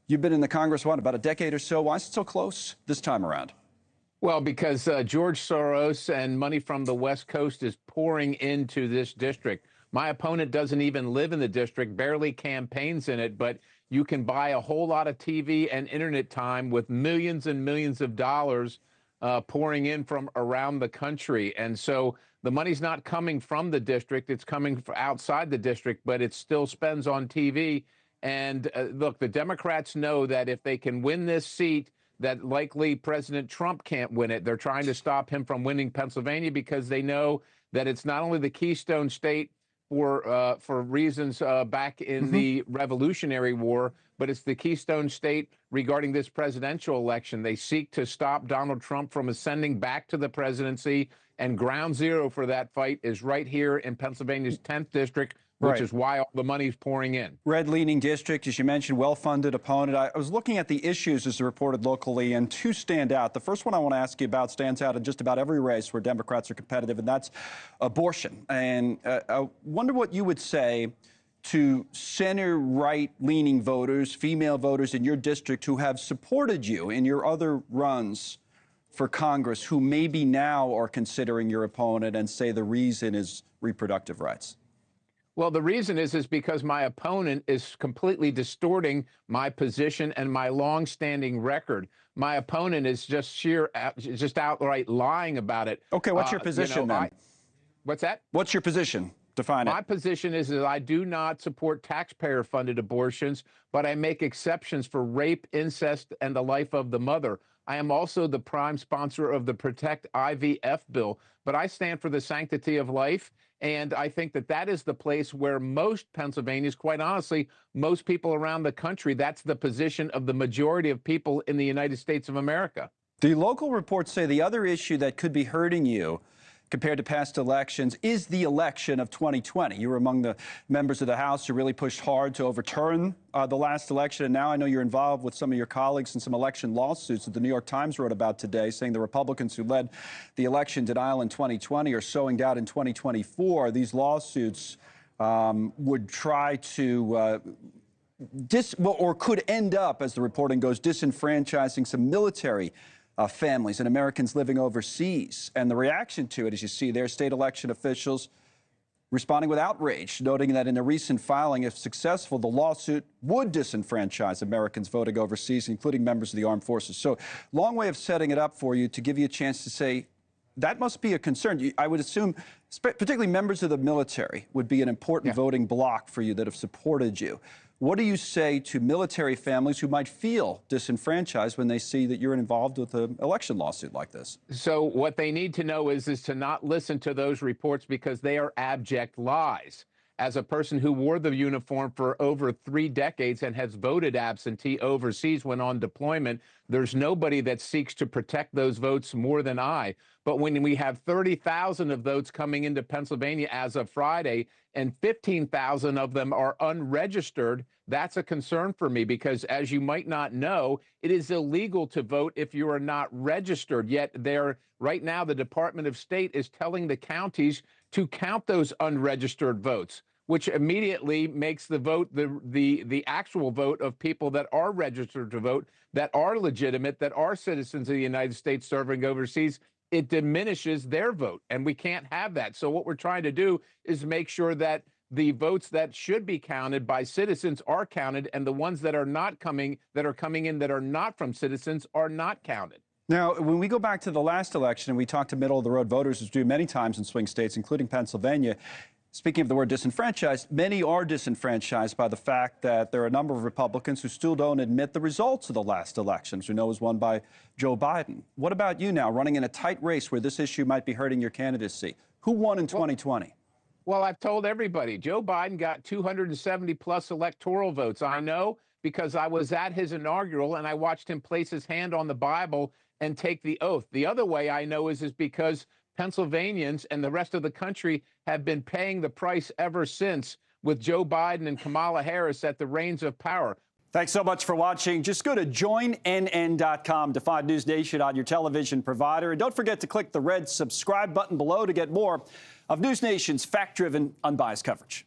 You've been in the Congress, what, about a decade or so? Why is it so close this time around? Well, because George Soros and money from the West Coast is pouring into this district. My opponent doesn't even live in the district, barely campaigns in it, but you can buy a whole lot of TV and internet time with millions and millions of dollars pouring in from around the country. And so the money's not coming from the district, it's coming from outside the district, but it still spends on TV. And look, the Democrats know that if they can win this seat, that likely President Trump can't win it. They're trying to stop him from winning Pennsylvania because they know that it's not only the Keystone State for reasons back in the Revolutionary War, but it's the Keystone State regarding this presidential election. They seek to stop Donald Trump from ascending back to the presidency, and ground zero for that fight is right here in Pennsylvania's 10th district, which is why all the money's pouring in. Red-leaning district, as you mentioned, well-funded opponent. I was looking at the issues as reported locally, and two stand out. The first one I want to ask you about stands out in just about every race where Democrats are competitive, and that's abortion. And I wonder what you would say to center-right-leaning voters, female voters in your district who have supported you in your other runs for Congress, who maybe now are considering your opponent and say the reason is reproductive rights. Well, the reason is because my opponent is completely distorting my position and my long-standing record. My opponent is just outright lying about it. Okay, what's your position then? What's that? What's your position? Define it. My position is that I do not support taxpayer-funded abortions, but I make exceptions for rape, incest, and the life of the mother. I am also the prime sponsor of the Protect IVF bill, but I stand for the sanctity of life. And I think that that is the place where most Pennsylvanians, quite honestly, most people around the country, that's the position of the majority of people in the United States of America. The local reports say the other issue that could be hurting you compared to past elections is the election of 2020. You were among the members of the House who really pushed hard to overturn the last election. And now I know you're involved with some of your colleagues in some election lawsuits that the New York Times wrote about today, saying the Republicans who led the election denial in 2020 are sowing doubt in 2024. These lawsuits would try to or could end up, as the reporting goes, disenfranchising some military families and Americans living overseas. And the reaction to it, as you see there, state election officials responding with outrage, noting that in a recent filing, if successful, the lawsuit would disenfranchise Americans voting overseas, including members of the armed forces. So, long way of setting it up for you to give you a chance to say, that must be a concern. I would assume, particularly members of the military, would be an important voting bloc for you that have supported you. What do you say to military families who might feel disenfranchised when they see that you're involved with an election lawsuit like this? So what they need to know is to not listen to those reports because they are abject lies. As a person who wore the uniform for over 3 decades and has voted absentee overseas when on deployment, there's nobody that seeks to protect those votes more than I. But when we have 30,000 of those coming into Pennsylvania as of Friday and 15,000 of them are unregistered, that's a concern for me because, as you might not know, it is illegal to vote if you are not registered. Yet right now, the Department of State is telling the counties to count those unregistered votes, which immediately makes the vote the actual vote of people that are registered to vote, that are legitimate, that are citizens of the United States serving overseas. It diminishes their vote, and we can't have that. So what we're trying to do is make sure that the votes that should be counted by citizens are counted, and the ones that are coming in that are not from citizens are not counted. Now, when we go back to the last election, and we talk to middle-of-the-road voters, as we do many times in swing states, including Pennsylvania, speaking of the word disenfranchised, many are disenfranchised by the fact that there are a number of Republicans who still don't admit the results of the last election, which we know was won by Joe Biden. What about you now, running in a tight race where this issue might be hurting your candidacy? Who won in 2020? Well, I've told everybody, Joe Biden got 270-plus electoral votes. I know because I was at his inaugural and I watched him place his hand on the Bible and take the oath. The other way I know is because Pennsylvanians and the rest of the country have been paying the price ever since with Joe Biden and Kamala Harris at the reins of power. Thanks so much for watching. Just go to joinnn.com to find News Nation on your television provider. And don't forget to click the red subscribe button below to get more of News Nation's fact-driven, unbiased coverage.